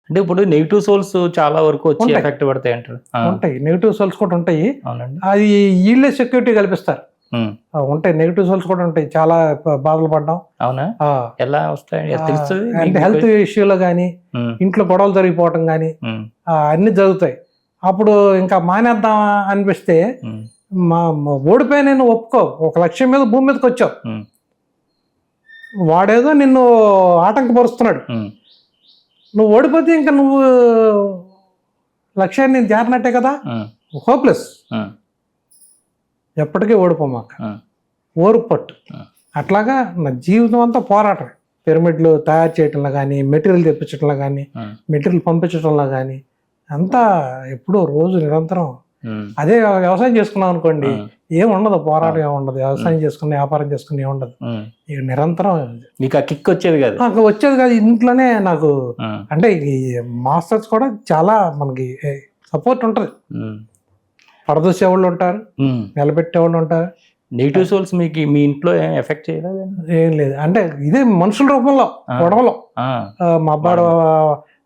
అంటే ఇప్పుడు negative souls చాలా వరకు వచ్చి ఉంటాయి. ఎఫెక్ట్ పడతాయి అంటారు. ఉంటాయి, నెగిటివ్ సోల్స్ కూడా ఉంటాయి. అవునండి. అది వీళ్ళే సెక్యూరిటీ కల్పిస్తారు. ఉంటాయి, నెగిటివ్ సోల్స్ కూడా ఉంటాయి. చాలా బాధలు పడ్డాం. అవునా? ఎలా వస్తాయి తెలుస్తుంది? అంటే హెల్త్ ఇష్యూలో కానీ, ఇంట్లో గొడవలు జరిగిపోవటం కానీ అన్ని జరుగుతాయి. అప్పుడు ఇంకా మానేద్దాం అనిపిస్తే ఓడిపోయి నేను ఒప్పుకో, ఒక లక్ష్యం మీద భూమి మీదకి వచ్చావు, వాడేదో నిన్ను ఆటంకపరుస్తున్నాడు, నువ్వు ఓడిపోతే ఇంకా నువ్వు లక్ష్యాన్ని జారినట్టే కదా, హోప్లెస్. ఎప్పటికీ ఓడిపోమాక, ఓర్పు పట్టు. అట్లాగా నా జీవితం అంతా పోరాటం. పిరమిడ్లు తయారు చేయటంలో కానీ, మెటీరియల్ తెప్పించడంలో కానీ, మెటీరియల్ పంపించడంలో కానీ అంతా ఎప్పుడో రోజు నిరంతరం. అదే వ్యవసాయం చేసుకున్నాం అనుకోండి, ఏం ఉండదు, పోరాటం ఏమి ఉండదు. వ్యవసాయం చేసుకుని వ్యాపారం చేసుకుని ఏముండదు, ఇక నిరంతరం. మీకు ఆ కిక్ వచ్చేది కాదు? నాకు వచ్చేది కాదు. ఇంట్లోనే నాకు అంటే ఈ మాస్టర్స్ కూడా చాలా మనకి సపోర్ట్ ఉంటుంది. పడదోసే వాళ్ళు ఉంటారు, నిలబెట్టే వాళ్ళు ఉంటారు. నెగిటివ్ సోల్స్ మీకు మీ ఇంట్లో ఎఫెక్ట్ చేయలేదు? ఏం లేదు. అంటే ఇదే మనుషుల రూపంలో గొడవలు. మా అబ్బాడు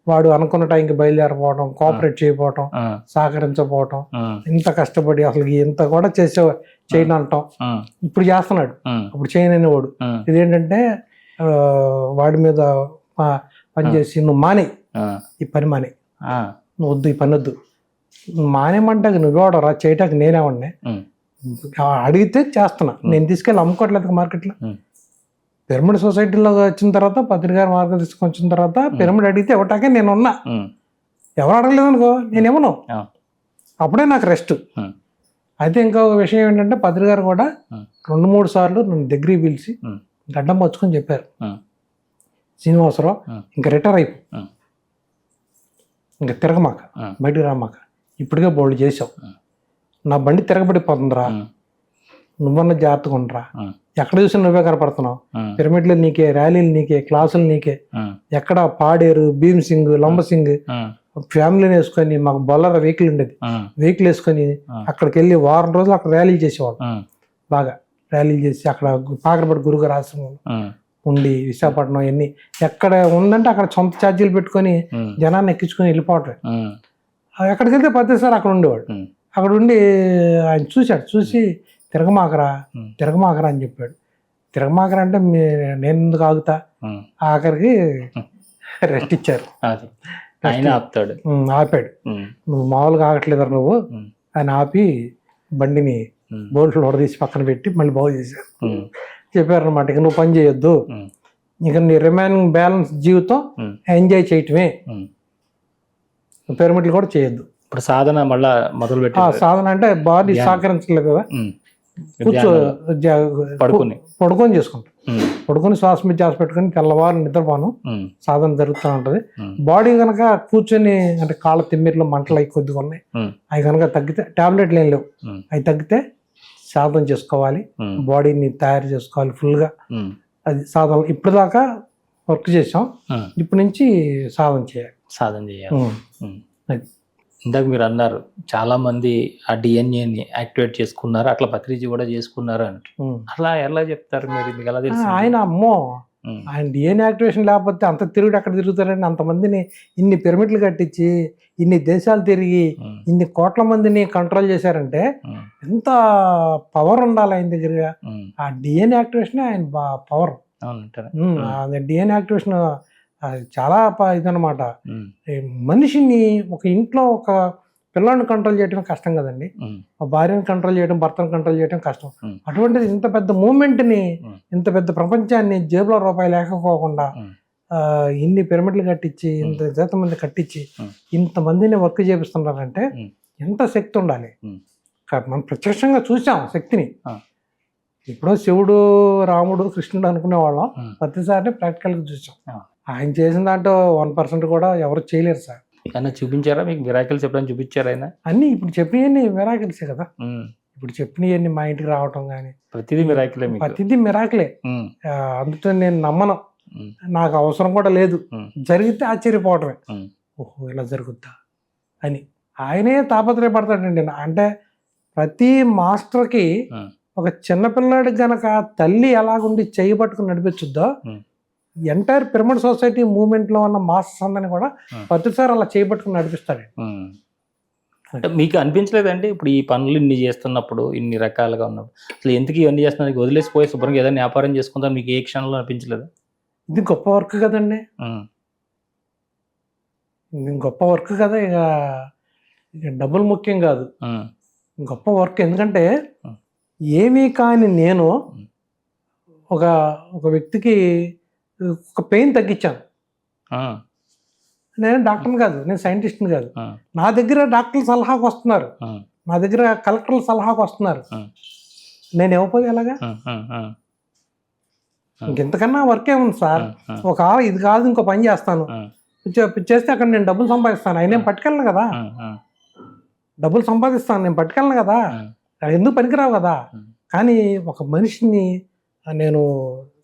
వాడు అనుకున్న టైంకి బయలుదేరపోవడం, కోఆపరేట్ చేయకపోవటం, సహకరించకపోవటం, ఇంత కష్టపడి అసలు ఇంత కూడా చేయను అంటాం. ఇప్పుడు చేస్తున్నాడు, అప్పుడు చేయనని వాడు. ఇదేంటంటే వాడి మీద పనిచేసి నువ్వు మానే, ఈ పని మానే, నువ్వు వద్దు, ఈ పని వద్దు, మానేమంటే నువ్వేవాడరా చేయటానికి నేనేవాడిని, అడిగితే చేస్తున్నా, నేను తీసుకెళ్ళి అమ్ముకోవట్లేదు మార్కెట్లో. పిరమిడ్ సొసైటీలో వచ్చిన తర్వాత, పత్రికా మార్గం తీసుకొచ్చిన తర్వాత పిరమిడ్ అడిగితే ఇవ్వటాకే నేను ఉన్నా. ఎవరు అడగలేదు అనుకో, నేను ఇవ్వను. అప్పుడే నాకు రెస్ట్. అయితే ఇంకొక విషయం ఏంటంటే, పత్రికారు కూడా 2-3 సార్లు నన్ను దగ్గరికి పిలిచి గడ్డం పచ్చుకొని చెప్పారు, శ్రీనివాసరావు ఇంకా రిటైర్ అయిపో, ఇంకా తిరగమాక, బయటకు రామాక, ఇప్పటికే బోల్డ్ చేసావు, నా బండి తిరగబడిపోతుందిరా, నువ్వన్న జాగ్రత్తగా ఉండరా, ఎక్కడ చూసినా నువ్వే కనపడుతున్నావు, పిరమిడ్లు నీకే, ర్యాలీలు నీకే, క్లాసులు నీకే, ఎక్కడ పాడేరు, భీమ్సింగ్, లంబసింగ్ ఫ్యామిలీని వేసుకొని, మాకు బొల్లర వెహికల్ ఉండేది, వెహికల్ వేసుకొని అక్కడికి వెళ్ళి వారం రోజులు అక్కడ ర్యాలీలు చేసేవాడు. బాగా ర్యాలీలు చేసి అక్కడ పాకరపడి గురుగారు ఆశ్రమం ఉండి, విశాఖపట్నం ఎన్ని ఎక్కడ ఉందంటే అక్కడ సొంత ఛార్జీలు పెట్టుకొని జనాన్ని ఎక్కించుకొని వెళ్ళిపోవటం. ఎక్కడికి వెళ్తే ప్రతిసారి అక్కడ ఉండేవాడు. అక్కడ ఉండి ఆయన చూశాడు, చూసి తిరగమాకరా అని చెప్పాడు. తిరగమాకరా అంటే నేను ఎందుకు ఆగుతా, ఆఖరికి రెస్ట్ ఇచ్చారు. ఆపాడు, నువ్వు మామూలుగా ఆగట్లేదా నువ్వు అని ఆపి బండిని బోల్ట్లు తీసి పక్కన పెట్టి మళ్ళీ బాగు చేశారు. చెప్పారు అనమాట, ఇక నువ్వు పని చేయొద్దు, ఇక నీ రిమైనింగ్ బ్యాలెన్స్ జీవితం ఎంజాయ్ చేయటమే, పిరమిడ్లు కూడా చేయొద్దు. ఇప్పుడు సాధన మళ్ళా మొదలు పెట్టి, సాధన అంటే బాడీ సహకరించలేదు కదా, పడుకొని చేసుకుంటాం, పడుకొని శ్వాస మీద శ్వాస పెట్టుకుని తెల్లవారు నిద్రపోను సాధన జరుగుతూ ఉంటది. బాడీ కనుక కూర్చొని అంటే కాళ్ళ తిమ్మిర్లు మంటలు అవి కొద్దిగా ఉన్నాయి, అవి కనుక తగ్గితే, టాబ్లెట్లు ఏం లేవు, అవి తగ్గితే సాధన చేసుకోవాలి, బాడీని తయారు చేసుకోవాలి ఫుల్గా. అది సాధన. ఇప్పుడు దాకా వర్క్ చేసాం, ఇప్పటి నుంచి సాధన చేయాలి. ఇందాక మీరు అన్నారు చాలా మంది ఆ డిఎన్ఏని యాక్టివేట్ చేసుకున్నారు, అట్లా పత్రిజీ కూడా చేసుకున్నారు అంటే, అలా ఎలా చెప్తారు మీరు? మీకు ఎలా తెలుసు? ఆయన అమ్మో, ఆయన డిఎన్ఏ యాక్టివేషన్ లేకపోతే అంత తిరుగుడు ఎక్కడ తిరుగుతారని, అంతమందిని ఇన్ని పిరమిడ్లు కట్టించి ఇన్ని దేశాలు తిరిగి ఇన్ని కోట్ల మందిని కంట్రోల్ చేశారంటే ఎంత పవర్ ఉండాలి ఆయన దగ్గర. ఆ డిఎన్ఏ యాక్టివేషన్ ఆయన పవర్. డిఎన్ఏ యాక్టివేషన్ చాలా ఇదనమాట. మనిషిని ఒక ఇంట్లో ఒక పిల్లల్ని కంట్రోల్ చేయడం కష్టం కదండి, భార్యను కంట్రోల్ చేయడం, భర్తను కంట్రోల్ చేయడం కష్టం. అటువంటిది ఇంత పెద్ద మూమెంట్ని, ఇంత పెద్ద ప్రపంచాన్ని జేబులో రూపాయి లేకపోకుండా ఇన్ని పిరమిడ్లు కట్టించి, ఇంత శాతం మంది కట్టించి ఇంతమందిని వర్క్ చేపిస్తున్నారంటే ఎంత శక్తి ఉండాలి. మనం ప్రత్యక్షంగా చూసాం శక్తిని. ఇప్పుడు శివుడు, రాముడు, కృష్ణుడు అనుకునేవాళ్ళం, ప్రతిసారి ప్రాక్టికల్గా చూసాం. ఆయన చేసిన దాంట్లో 1% కూడా ఎవరు చేయలేరు సార్. ఏమన్నా చూపించారా మీకు? మిరాకిల్స్ ఎప్పుడైనా చూపించారా ఆయన? అన్ని ఇప్పుడు చెప్పినవన్నీ మిరాకిల్సే కదా. ఇప్పుడు చెప్పినవన్నీ మా ఇంటికి రావటం కానీ ప్రతిదీ మిరాకిలే, ప్రతిదీ మిరాకిలే. అందుకే నేను నమ్మను, నాకు అవసరం కూడా లేదు. జరిగితే ఆశ్చర్యపోవటమే, ఓహో ఇలా జరుగుద్దా అని. ఆయనే తాపత్రయపడతాడండి. అంటే ప్రతి మాస్టర్కి ఒక చిన్నపిల్లాడికి గనక తల్లి ఎలాగుండి చెయ్యి పట్టుకుని నడిపించుద్దో ఎంటైర్ పిరమిడ్ సొసైటీ మూవ్మెంట్లో ఉన్న మాస్టర్స్ అందరినీ కూడా ప్రతిసారి అలా చేపట్టుకుని నడిపిస్తాడు. అంటే మీకు అనిపించలేదండి ఇప్పుడు ఈ పనులు ఇన్ని చేస్తున్నప్పుడు, ఇన్ని రకాలుగా ఉన్నప్పుడు అసలు ఎందుకు ఇవన్నీ చేస్తున్నారు, వదిలేసిపోయి శుభ్రంగా ఏదైనా వ్యాపారం చేసుకుంటారు, మీకు ఏ క్షణంలో అనిపించలేదు? ఇది గొప్ప వర్క్ కదండి, ఇది గొప్ప వర్క్ కదా. ఇక డబ్బులు ముఖ్యం కాదు, గొప్ప వర్క్. ఎందుకంటే ఏమీ కాని నేను ఒక ఒక వ్యక్తికి ఒక పెయిన్ తగ్గించాను. నేను డాక్టర్ని కాదు, నేను సైంటిస్ట్ని కాదు. నా దగ్గర డాక్టర్ల సలహాకు వస్తున్నారు, నా దగ్గర కలెక్టర్ల సలహాకు వస్తున్నారు. నేను ఇవ్వకపోతే ఎలాగా? ఇంకెంతకన్నా వర్క్ ఏముంది సార్? ఒక ఇది కాదు ఇంకో పని చేస్తాను చేస్తే అక్కడ నేను డబ్బులు సంపాదిస్తాను. అయినా నేను పట్టుకెళ్ళను కదా, డబ్బులు సంపాదిస్తాను, నేను పట్టుకెళ్ళను కదా, ఎందుకు పనికిరావు కదా. కానీ ఒక మనిషిని నేను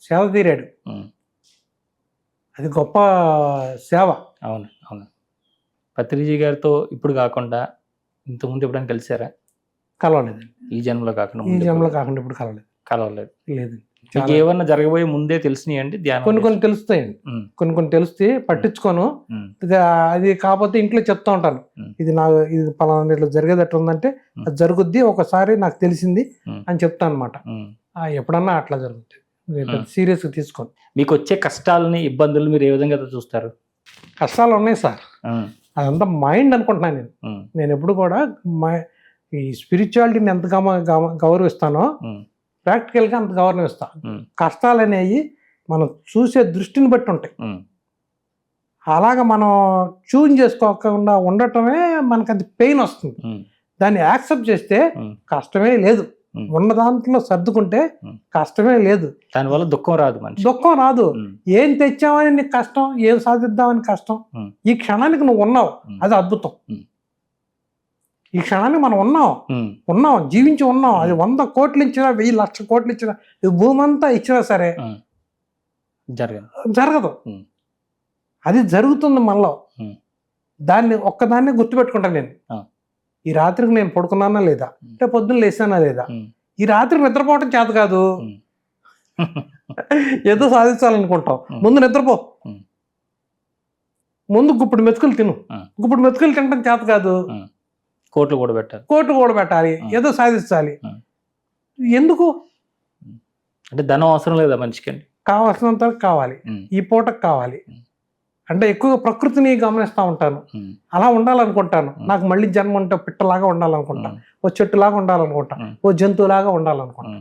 సేవ తీరాడు, అది గొప్ప సేవ. అవును అవును. పత్రిజీ గారితో ఇప్పుడు కాకుండా ఇంతకుముందు ఎప్పుడైనా కలిసారా? కలవలేదండి. ఈ జన్మలో కాకుండా ఈ జన్మలో కాకుండా ఇప్పుడు కలవలేదు. లేదండి. మీకు ఏమన్నా జరగబోయే ముందే తెలిసినాయండి? ధ్యానం కొన్ని తెలుస్తాయండి, కొన్ని తెలుస్తాయి, పట్టించుకోను. అది కాకపోతే ఇంట్లో చెప్తా ఉంటాను, ఇది పలానా ఇట్లా జరిగేటట్టు ఉందంటే అది జరుగుద్ది, ఒకసారి నాకు తెలిసింది అని చెప్తాను అనమాట. ఎప్పుడన్నా అట్లా జరుగుతుంది, సీరియస్గా తీసుకోండి. మీకు వచ్చే కష్టాలని, ఇబ్బందులు మీరు ఏ విధంగా చూస్తారు? కష్టాలు ఉన్నాయి సార్, అదంతా మైండ్ అనుకుంటున్నాను నేను ఎప్పుడు కూడా. ఈ స్పిరిచువాలిటీని ఎంత గౌరవిస్తానో ప్రాక్టికల్గా అంత గౌరవిస్తాను. కష్టాలు అనేవి మనం చూసే దృష్టిని బట్టి ఉంటాయి. అలాగా మనం చూన్ చేసుకోకుండా ఉండటమే మనకు అది పెయిన్ వస్తుంది. దాన్ని యాక్సెప్ట్ చేస్తే కష్టమే లేదు, ఉన్న దాంట్లో సర్దుకుంటే కష్టమే లేదు. దానివల్ల దుఃఖం రాదు, దుఃఖం రాదు. ఏం తెచ్చామని నీకు కష్టం, ఏం సాధిద్దామని కష్టం. ఈ క్షణానికి నువ్వు ఉన్నావు, అది అద్భుతం. ఈ క్షణానికి మనం ఉన్నాం, జీవించి ఉన్నాం. అది 100 కోట్లు ఇచ్చినా, 1000 లక్షల కోట్లు ఇచ్చినా, ఈ భూమి అంతా ఇచ్చినా సరే జరగదు. అది జరుగుతుంది మనలో. ఒక్కదాన్ని గుర్తుపెట్టుకుంటాను నేను. ఈ రాత్రికి నేను పడుకున్నానా లేదా, అంటే పొద్దున్న లేచానా లేదా. ఈ రాత్రికి నిద్రపోవటం చేత కాదు, ఏదో సాధించాలనుకుంటాం. ముందు నిద్రపో, ముందు గుప్పుడు మెతుకులు తిను. గుప్పుడు మెతుకులు తినడం చేత కాదు, కోట్లు కూడా పెట్టాలి, ఏదో సాధించాలి. ఎందుకు అంటే ధనం అవసరం లేదా మనిషికి? కావాల్సినంత కావాలి, ఈ పూటకు కావాలి. అంటే ఎక్కువగా ప్రకృతిని గమనిస్తూ ఉంటాను, అలా ఉండాలనుకుంటాను. నాకు మళ్ళీ జన్మ ఉంటే పిట్టలాగా ఉండాలనుకుంటా, ఓ చెట్టులాగా ఉండాలనుకుంటా, ఓ జంతువులాగా ఉండాలనుకుంటా.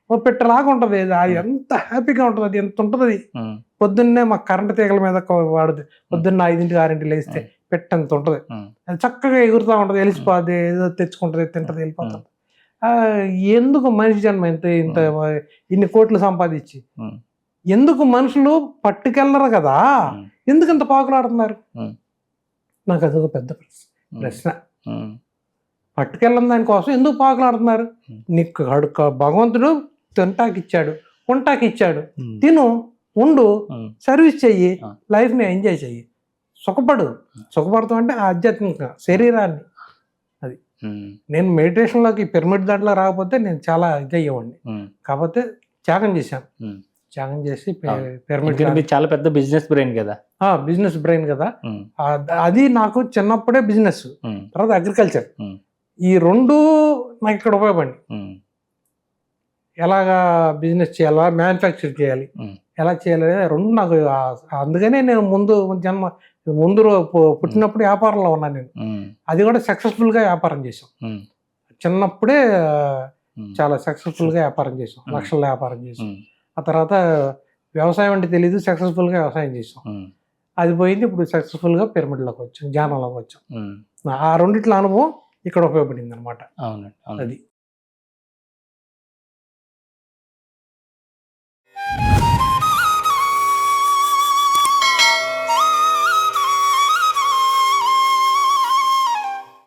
ఓ పిట్టలాగా ఉంటుంది, అది ఎంత హ్యాపీగా ఉంటుంది, అది ఎంత ఉంటుంది. అది పొద్దున్నే మా కరెంటు తీగల మీద వాడుతుంది, పొద్దున్న 5 6 లేస్తే పిట్ట ఎంత ఉంటుంది. అది చక్కగా ఎగురుతూ ఉంటుంది, వెళ్ళిపోద్ది, ఏదో తెచ్చుకుంటుంది, తింటుంది, వెళ్ళిపోతుంది. ఎందుకు మనిషి జన్మ ఇంత ఇన్ని కోట్లు సంపాదించి ఎందుకు మనుషులు పట్టుకెళ్ళరు కదా, ఎందుకు ఇంత పాకులాడుతున్నారు? నాకు అదొక పెద్ద ప్రశ్న. పట్టుకెళ్ళని దానికోసం ఎందుకు పాకులాడుతున్నారు? నీకు భగవంతుడు తింటాకిచ్చాడు, ఉంటాకిచ్చాడు, తిను, ఉండు, సర్వీస్ చెయ్యి, లైఫ్ని ఎంజాయ్ చెయ్యి, సుఖపడతాం అంటే ఆధ్యాత్మిక శరీరాన్ని. అది నేను మెడిటేషన్లోకి పిరమిడ్ దాంట్లో రాకపోతే నేను చాలా ఇది అయ్యేవాడిని. కాకపోతే త్యాగం చేసి పిరమిడ్. చాలా పెద్ద బిజినెస్ బ్రెయిన్ కదా. అది నాకు చిన్నప్పుడే బిజినెస్, తర్వాత అగ్రికల్చర్, ఈ 2 నాకు ఇక్కడ ఉపయోగపడి. ఎలాగా బిజినెస్ చేయాలా, మ్యానుఫ్యాక్చర్ చేయాలి, ఎలా చేయాలి, 2 నాకు. అందుకనే నేను ముందు పుట్టినప్పుడు వ్యాపారంలో ఉన్నాను నేను. అది కూడా సక్సెస్ఫుల్గా వ్యాపారం చేసాం. చిన్నప్పుడే చాలా సక్సెస్ఫుల్గా వ్యాపారం చేసాం, లక్షల వ్యాపారం చేసాం. ఆ తర్వాత వ్యవసాయం అంటే తెలీదు, సక్సెస్ఫుల్గా వ్యవసాయం చేసాం. అది పోయింది, ఇప్పుడు సక్సెస్ఫుల్గా పిరమిడ్లోకి వచ్చాం, ధ్యానంలోకి వచ్చాం. ఆ 2 అనుభవం ఇక్కడ ఉపయోగపడింది అనమాట. అది